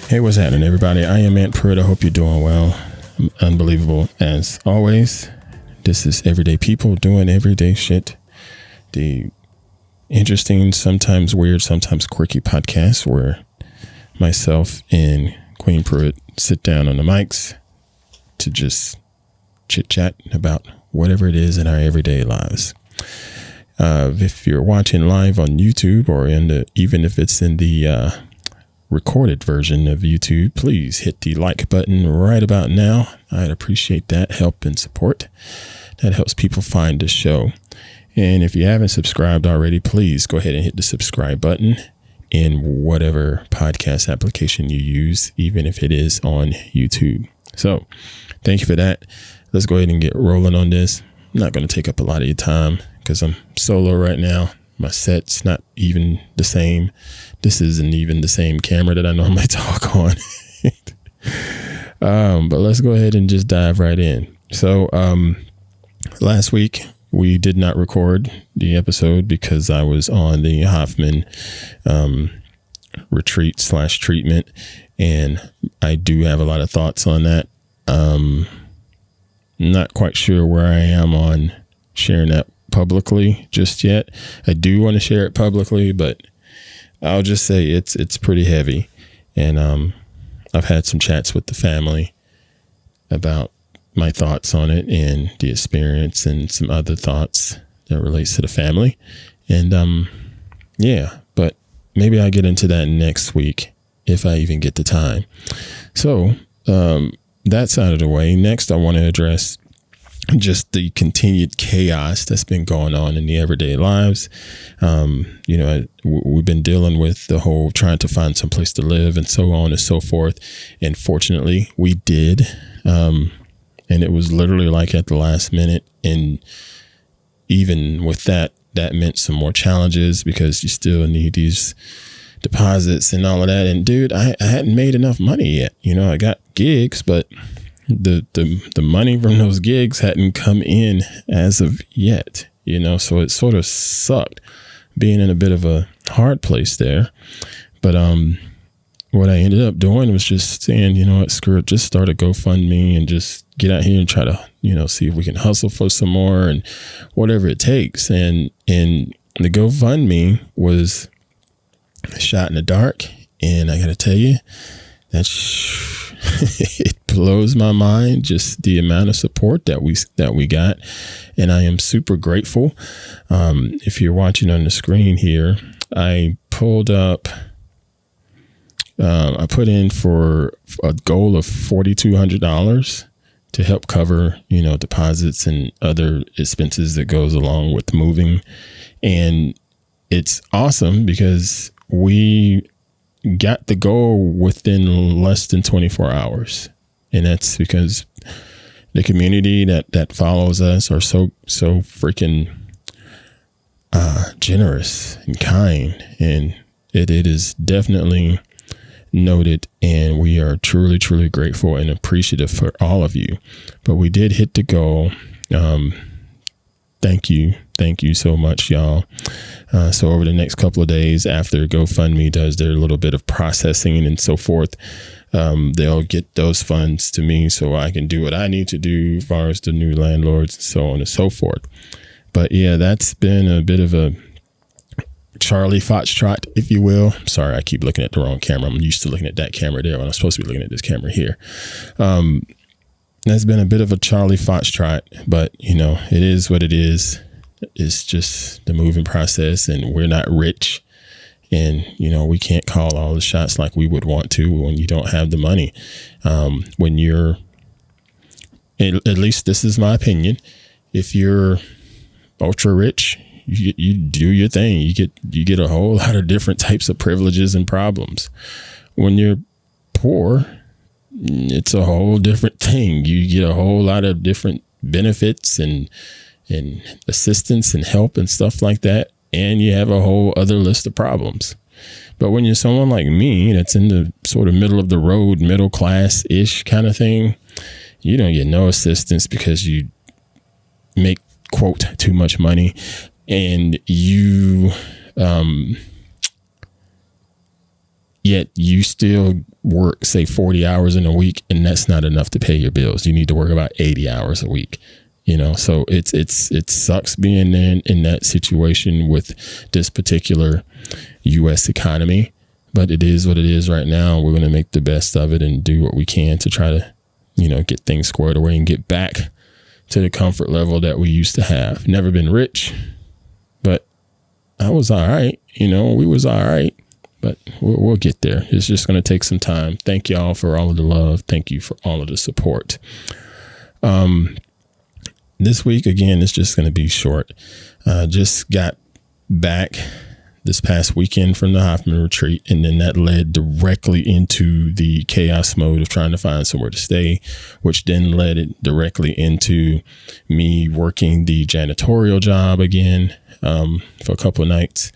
Hey, what's happening, everybody? I am Pruitt. I hope you're doing well. Unbelievable as always. This is Everyday People Doing Everyday Shit. The interesting, sometimes weird, sometimes quirky podcast where myself and Queen Pruitt sit down on the mics to just chit-chat about whatever it is in our everyday lives. If you're watching live on YouTube or even if it's in the recorded version of YouTube, please hit the like button right about now. I'd appreciate that help and support. That helps people find the show. And if you haven't subscribed already, please go ahead and hit the subscribe button in whatever podcast application you use, even if it is on YouTube. So thank you for that. Let's go ahead and get rolling on this. I'm not going to take up a lot of your time because I'm solo right now. My set's not even the same. This isn't even the same camera that I normally talk on. But let's go ahead and just dive right in. So last week, we did not record the episode because I was on the Hoffman retreat/treatment. And I do have a lot of thoughts on that. Not quite sure where I am on sharing that publicly just yet. I do want to share it publicly, but I'll just say it's pretty heavy. And I've had some chats with the family about my thoughts on it and the experience and some other thoughts that relates to the family. And yeah, but maybe I'll get into that next week if I even get the time. So that's out of the way. Next, I want to address just the continued chaos that's been going on in the everyday lives. We've been dealing with the whole trying to find some place to live and so on and so forth. And fortunately, we did. And it was literally like at the last minute. And even with that meant some more challenges because you still need these deposits and all of that. And dude, I hadn't made enough money yet. I got gigs, but the money from those gigs hadn't come in as of yet, so it sort of sucked being in a bit of a hard place there. But what I ended up doing was just saying, what, screw it, just start a GoFundMe and just get out here and try to, see if we can hustle for some more and whatever it takes. And the GoFundMe was a shot in the dark. And I got to tell you, it blows my mind, just the amount of support that we got. And I am super grateful. If you're watching on the screen here, I pulled up, I put in for a goal of $4,200 to help cover, deposits and other expenses that goes along with moving. And it's awesome because we got the goal within less than 24 hours. And that's because the community that follows us are so freaking generous and kind. And it is definitely noted. And we are truly, truly grateful and appreciative for all of you. But we did hit the goal. Thank you. Thank you so much, y'all. So over the next couple of days after GoFundMe does their little bit of processing and so forth, they'll get those funds to me so I can do what I need to do as far as the new landlords and so on and so forth. But yeah, that's been a bit of a Charlie Foxtrot, if you will. Sorry, I keep looking at the wrong camera. I'm used to looking at that camera there when I'm supposed to be looking at this camera here. That's been a bit of a Charlie Foxtrot, but it is what it is. It's just the moving process, and we're not rich, and we can't call all the shots like we would want to when you don't have the money. When you're, at least this is my opinion, if you're ultra rich, you do your thing. You get a whole lot of different types of privileges and problems. When you're poor, it's a whole different thing. You get a whole lot of different benefits and assistance and help and stuff like that. And you have a whole other list of problems. But when you're someone like me, that's in the sort of middle of the road, middle class ish kind of thing, you don't get no assistance because you make, quote, too much money. And you yet you still work, say 40 hours in a week, and that's not enough to pay your bills. You need to work about 80 hours a week. So it sucks being in that situation with this particular U.S. economy, but it is what it is right now. We're going to make the best of it and do what we can to try to, get things squared away and get back to the comfort level that we used to have. Never been rich, but I was all right. We was all right, but we'll get there. It's just going to take some time. Thank y'all for all of the love. Thank you for all of the support. This week, again, it's just going to be short. Just got back this past weekend from the Hoffman retreat, and then that led directly into the chaos mode of trying to find somewhere to stay, which then led it directly into me working the janitorial job again for a couple of nights,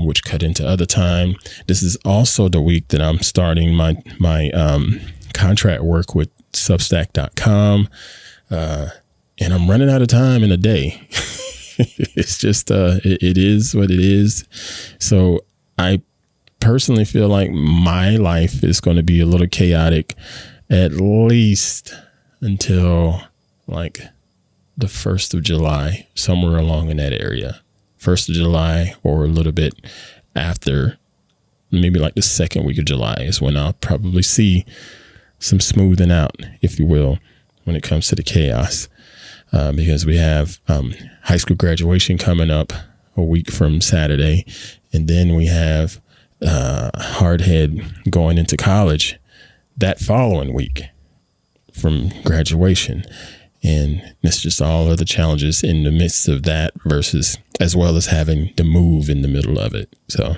which cut into other time. This is also the week that I'm starting my contract work with Substack.com. And I'm running out of time in a day. It's just, it is what it is. So I personally feel like my life is going to be a little chaotic, at least until like the 1st of July, somewhere along in that area. 1st of July, or a little bit after, maybe like the 2nd week of July is when I'll probably see some smoothing out, if you will, when it comes to the chaos. Because we have high school graduation coming up a week from Saturday. And then we have hardhead going into college that following week from graduation. And it's just all of the challenges in the midst of that, versus as well as having to move in the middle of it. So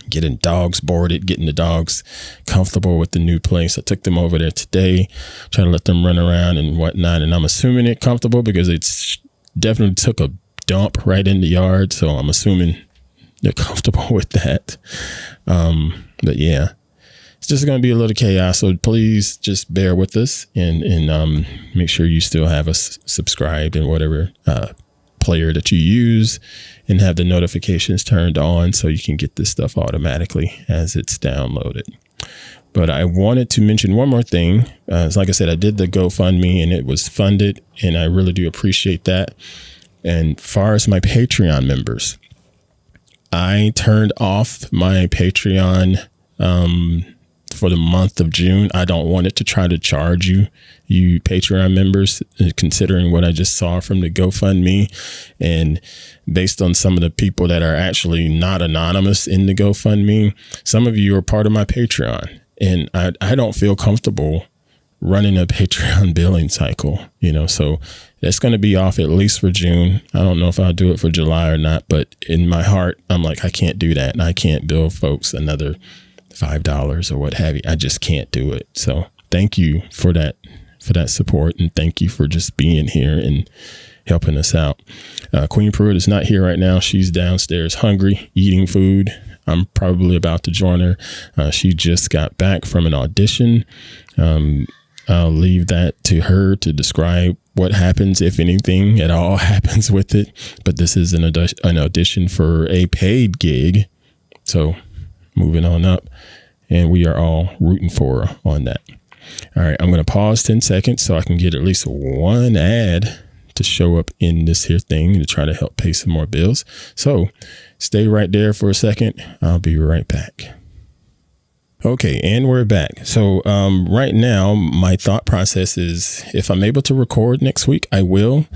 getting dogs boarded, getting the dogs comfortable with the new place. I took them over there today, trying to let them run around and whatnot. And I'm assuming they're comfortable because it's definitely took a dump right in the yard. So I'm assuming they're comfortable with that. But yeah, it's just going to be a little chaos. So please just bear with us and make sure you still have us subscribed in whatever player that you use, and have the notifications turned on so you can get this stuff automatically as it's downloaded. But I wanted to mention one more thing. Like I said, I did the GoFundMe and it was funded, and I really do appreciate that. And far as my Patreon members, I turned off my Patreon for the month of June. I don't want it to try to charge you Patreon members, considering what I just saw from the GoFundMe, and based on some of the people that are actually not anonymous in the GoFundMe. Some of you are part of my Patreon, and I don't feel comfortable running a Patreon billing cycle, so that's going to be off at least for June. I don't know if I'll do it for July or not, but in my heart, I'm like, I can't do that. And I can't bill folks another $5 or what have you. I just can't do it. So thank you for that support, and thank you for just being here and helping us out. Queen Pruitt is not here right now. She's downstairs hungry, eating food. I'm probably about to join her. She just got back from an audition. I'll leave that to her to describe what happens, if anything at all happens with it. But this is an audition for a paid gig. So moving on up, and we are all rooting for her on that. All right, I'm going to pause 10 seconds so I can get at least one ad to show up in this here thing to try to help pay some more bills. So stay right there for a second. I'll be right back. Okay, and we're back. So right now, my thought process is, if I'm able to record next week, I will.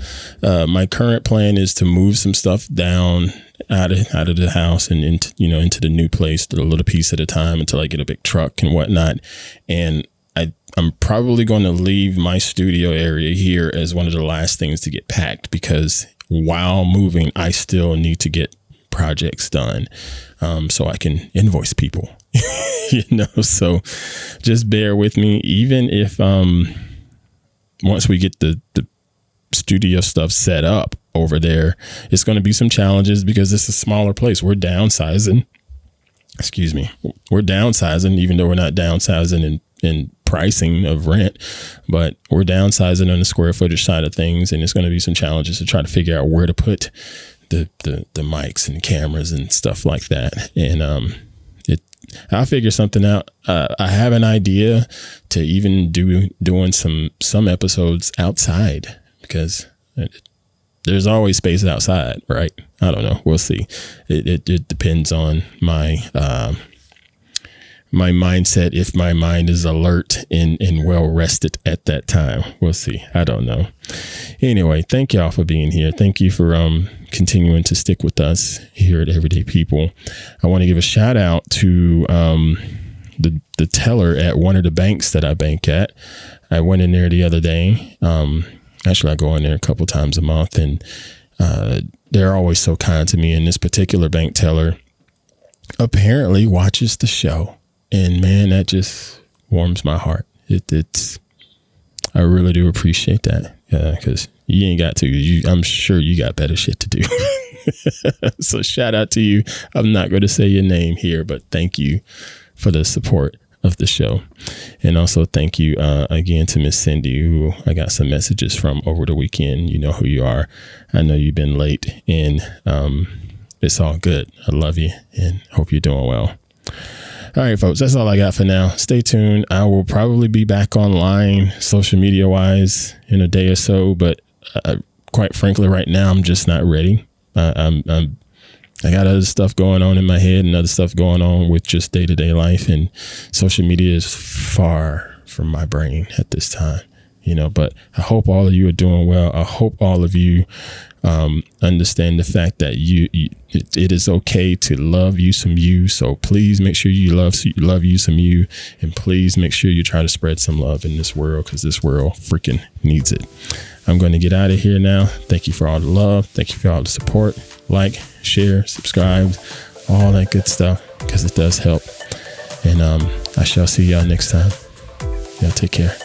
My current plan is to move some stuff down out of the house and into the new place, a little piece at a time, until I get a big truck and whatnot. And I'm probably going to leave my studio area here as one of the last things to get packed, because while moving, I still need to get projects done so I can invoice people. So just bear with me. Even if once we get the studio stuff set up over there, it's going to be some challenges because it's a smaller place. We're downsizing. We're downsizing, even though we're not downsizing in pricing of rent, but we're downsizing on the square footage side of things. And it's going to be some challenges to try to figure out where to put the mics and cameras and stuff like that. And I'll figure something out. I have an idea to even doing some episodes outside, because there's always space outside, right? I don't know. We'll see. It depends on my mindset, if my mind is alert and well rested at that time. We'll see. I don't know. Anyway, thank y'all for being here. Thank you for continuing to stick with us here at Everyday People. I want to give a shout out to the teller at one of the banks that I bank at. I went in there the other day. Actually, I go in there a couple times a month, and they're always so kind to me. And this particular bank teller apparently watches the show. And man, that just warms my heart. I really do appreciate that, because you ain't got to. I'm sure you got better shit to do. So shout out to you. I'm not going to say your name here, but thank you for the support of the show. And also thank you again to Miss Cindy, who I got some messages from over the weekend. You know who you are. I know you've been late, and it's all good. I love you and hope you're doing well. All right, folks, that's all I got for now. Stay tuned. I will probably be back online social media wise in a day or so, but quite frankly, right now, I'm just not ready. I got other stuff going on in my head and other stuff going on with just day-to-day life, and social media is far from my brain at this time, but I hope all of you are doing well. I hope all of you understand the fact that it is okay to love you some you. So please make sure you love you some you, and please make sure you try to spread some love in this world, because this world freaking needs it. I'm going to get out of here now. Thank you for all the love. Thank you for all the support. Like, share, subscribe, all that good stuff, because it does help. And I shall see y'all next time. Y'all take care.